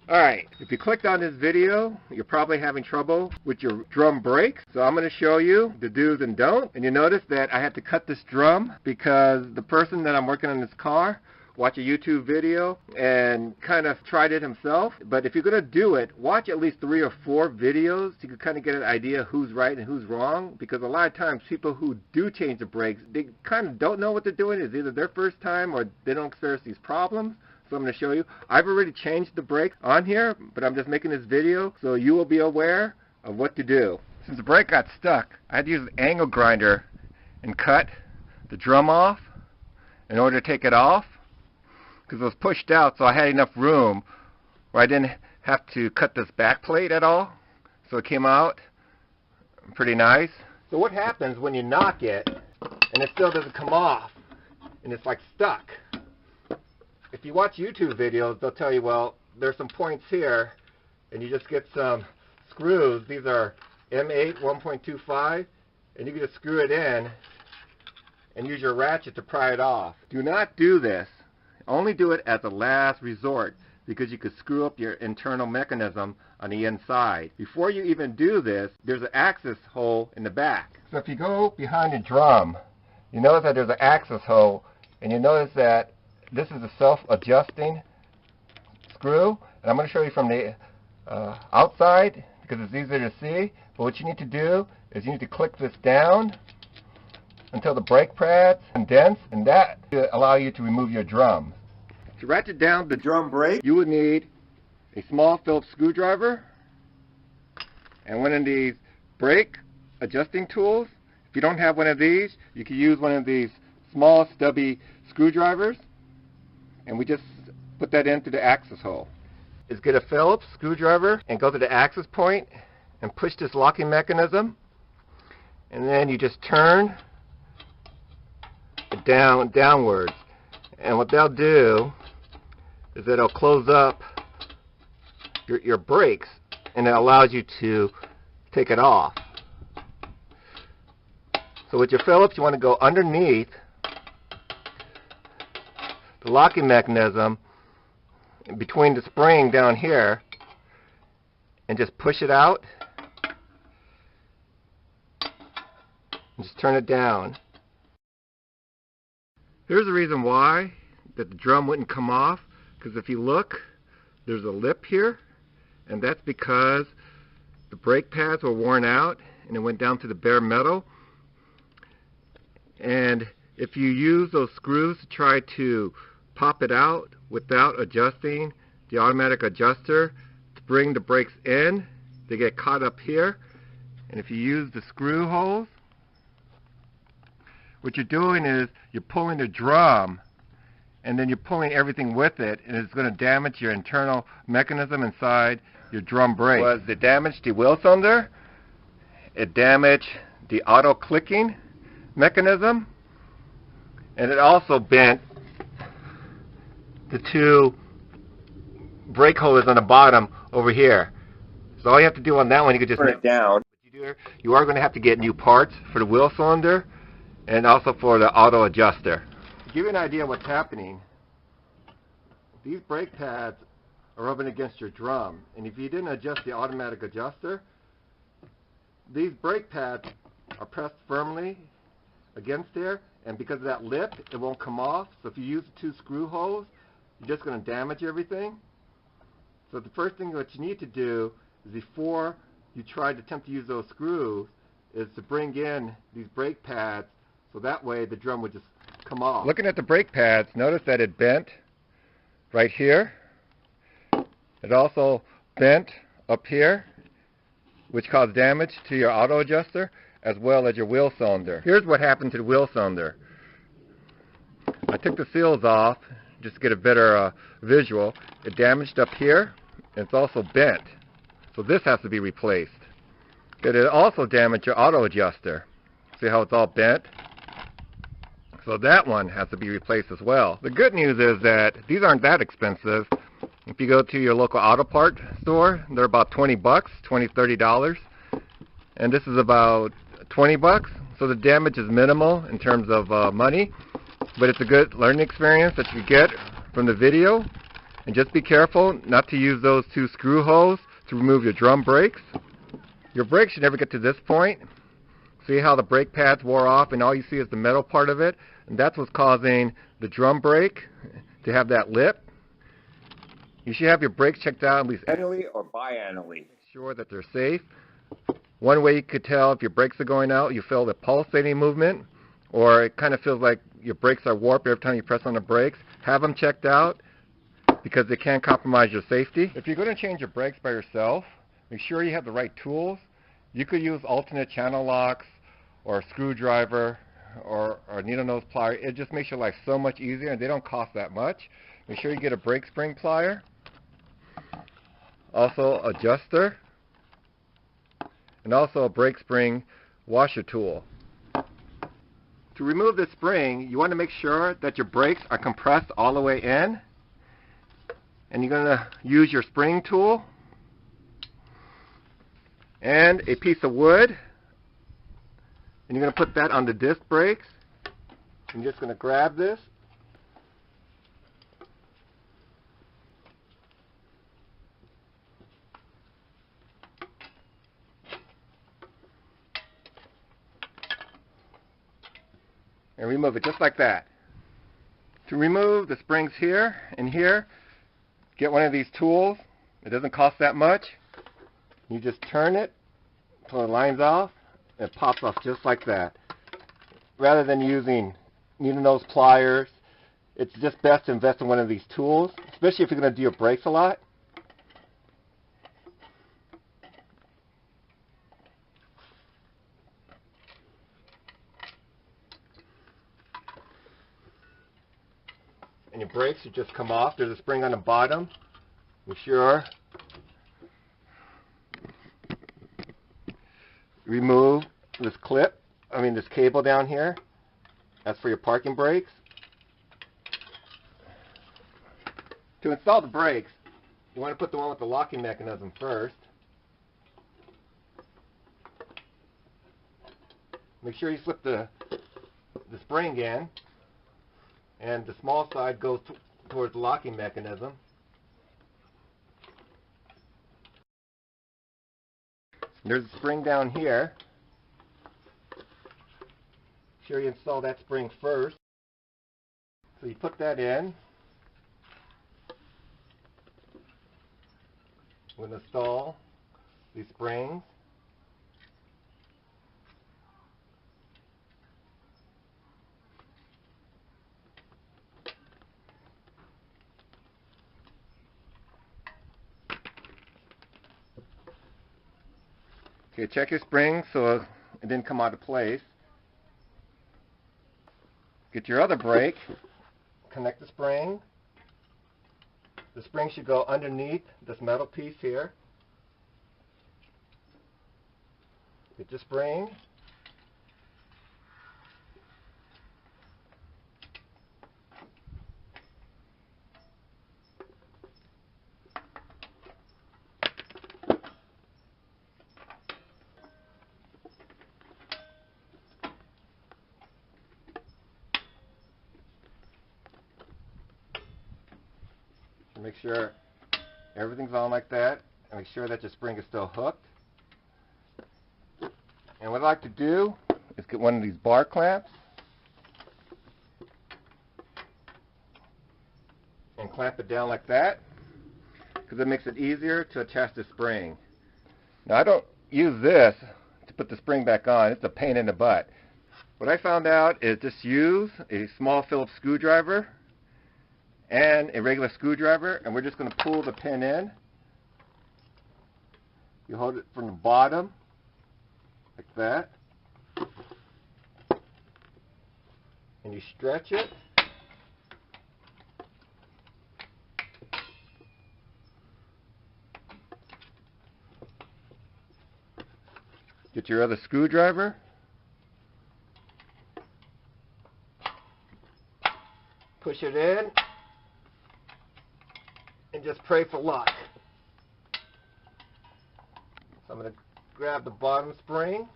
Alright, if you clicked on this video, you're probably having trouble with your drum brakes. So I'm going to show you the do's and don'ts. And you notice that I had to cut this drum because the person that I'm working on this car watched a YouTube video and kind of tried it himself. But if you're going to do it, watch at least 3 or 4 videos so you can kind of get an idea who's right and who's wrong. Because a lot of times people who do change the brakes, they kind of don't know what they're doing. It's either their first time or they don't experience these problems. So I'm going to show you. I've already changed the brake on here, but I'm just making this video so you will be aware of what to do. Since the brake got stuck, I had to use an angle grinder and cut the drum off in order to take it off because it was pushed out, so I had enough room where I didn't have to cut this back plate at all. So it came out pretty nice. So what happens when you knock it and it still doesn't come off and it's like stuck? If you watch YouTube videos, they'll tell you, well, there's some points here, and you just get some screws. These are M8 1.25, and you can just screw it in and use your ratchet to pry it off. Do not do this. Only do it as a last resort because you could screw up your internal mechanism on the inside. Before you even do this, there's an access hole in the back. So if you go behind the drum, you notice that there's an access hole, and you notice that this is a self-adjusting screw, and I'm going to show you from the outside because it's easier to see. But what you need to do is you need to click this down until the brake pads condense, and that will allow you to remove your drum. To ratchet down the drum brake, you would need a small Phillips screwdriver and one of these brake adjusting tools. If you don't have one of these, you can use one of these small stubby screwdrivers. And we just put that into the access hole. Is get a Phillips screwdriver and go to the access point and push this locking mechanism. And then you just turn it downwards. And what they'll do is that it'll close up your brakes, and it allows you to take it off. So with your Phillips, you want to go underneath the locking mechanism between the spring down here and just push it out and just turn it down. Here's the reason why that the drum wouldn't come off, because if you look, there's a lip here, and that's because the brake pads were worn out and it went down to the bare metal. And if you use those screws to try to pop it out without adjusting the automatic adjuster to bring the brakes in, they get caught up here. And if you use the screw holes, what you're doing is you're pulling the drum and then you're pulling everything with it, and it's going to damage your internal mechanism inside your drum brake. It damaged the wheel cylinder, it damaged the auto clicking mechanism, and it also bent the 2 brake holders on the bottom over here. So all you have to do on that one, you can just turn it down. You are going to have to get new parts for the wheel cylinder and also for the auto adjuster. To give you an idea of what's happening, these brake pads are rubbing against your drum, and if you didn't adjust the automatic adjuster, these brake pads are pressed firmly against there, and because of that lip, it won't come off. So if you use the 2 screw holes, you're just going to damage everything. So the first thing that you need to do is, before you try to attempt to use those screws, is to bring in these brake pads so that way the drum would just come off. Looking at the brake pads, notice that it bent right here. It also bent up here, which caused damage to your auto adjuster as well as your wheel cylinder. Here's what happened to the wheel cylinder. I took the seals off just to get a better visual. It damaged up here, and it's also bent. So this has to be replaced. But it also damaged your auto adjuster. See how it's all bent? So that one has to be replaced as well. The good news is that these aren't that expensive. If you go to your local auto part store, they're about $20, $20–$30. And this is about $20. So the damage is minimal in terms of money. But it's a good learning experience that you get from the video. And just be careful not to use those two screw holes to remove your drum brakes. Your brakes should never get to this point. See how the brake pads wore off and all you see is the metal part of it? And that's what's causing the drum brake to have that lip. You should have your brakes checked out at least annually or biannually. Make sure that they're safe. One way you could tell if your brakes are going out, you feel the pulsating movement, or it kind of feels like your brakes are warped every time you press on the brakes. Have them checked out because they can compromise your safety. If you're going to change your brakes by yourself, make sure you have the right tools. You could use alternate channel locks or a screwdriver or a needle nose plier. It just makes your life so much easier, and they don't cost that much. Make sure you get a brake spring plier, also adjuster, and also a brake spring washer tool. To remove the spring, you want to make sure that your brakes are compressed all the way in, and you're going to use your spring tool and a piece of wood, and you're going to put that on the disc brakes. I'm just going to grab this and remove it just like that. To remove the springs here and here, get one of these tools. It doesn't cost that much. You just turn it until it lines off, and it pops off just like that. Rather than using needle nose pliers, it's just best to invest in one of these tools, especially if you're going to do your brakes a lot. And your brakes should just come off. There's a spring on the bottom. Make sure remove this this cable down here. That's for your parking brakes. To install the brakes, you want to put the one with the locking mechanism first. Make sure you slip the spring in, and the small side goes towards the locking mechanism. There's a spring down here. Make sure you install that spring first. So you put that in. We're going to install these springs. Okay, check your spring so it didn't come out of place. Get your other brake, connect the spring. The spring should go underneath this metal piece here. Get your spring. Make sure everything's on like that, and make sure that your spring is still hooked. And what I like to do is get one of these bar clamps and clamp it down like that, because it makes it easier to attach the spring. Now I don't use this to put the spring back on. It's a pain in the butt. What I found out is just use a small Phillips screwdriver and a regular screwdriver, and we're just going to pull the pin in. You hold it from the bottom like that, and you stretch it. Get your other screwdriver. Push it in. And just pray for luck. So I'm going to grab the bottom spring,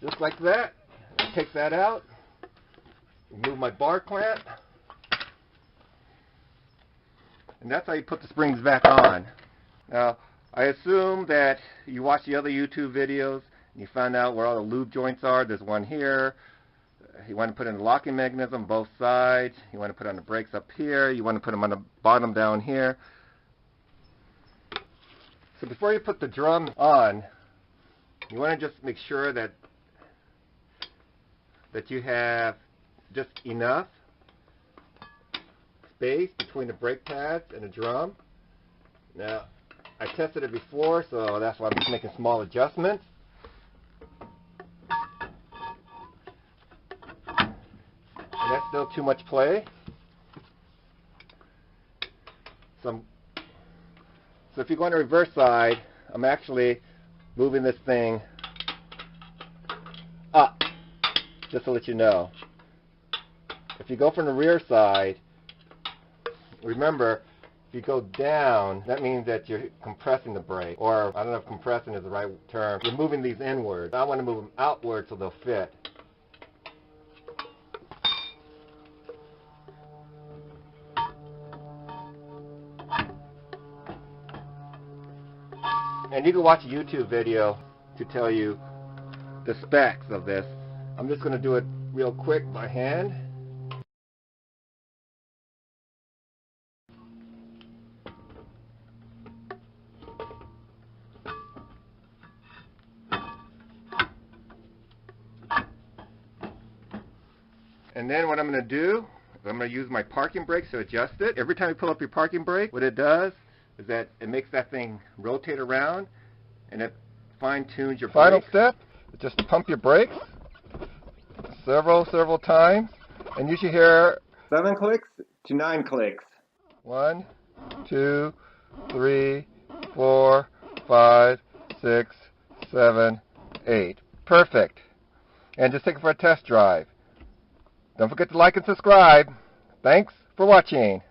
just like that, and take that out. Remove my bar clamp. And that's how you put the springs back on. Now, I assume that you watch the other YouTube videos and you find out where all the lube joints are. There's one here. You want to put in a locking mechanism both sides. You want to put on the brakes up here. You want to put them on the bottom down here. So before you put the drum on, you want to just make sure that you have just enough space between the brake pads and the drum. Now, I tested it before, so that's why I'm just making small adjustments. And that's still too much play. So if you go on the reverse side, I'm actually moving this thing up, just to let you know. If you go from the rear side, remember, if you go down, that means that you're compressing the brake. Or, I don't know if compressing is the right term. You're moving these inward. I want to move them outward so they'll fit. And you can watch a YouTube video to tell you the specs of this. I'm just going to do it real quick by hand. And then what I'm going to do, I'm going to use my parking brakes to adjust it. Every time you pull up your parking brake, what it does is that it makes that thing rotate around and it fine-tunes your Final brakes. step is just pump your brakes several times, and you should hear 7 clicks to 9 clicks. 1, 2, 3, 4, 5, 6, 7, 8. Perfect. And just take it for a test drive. Don't forget to like and subscribe. Thanks for watching.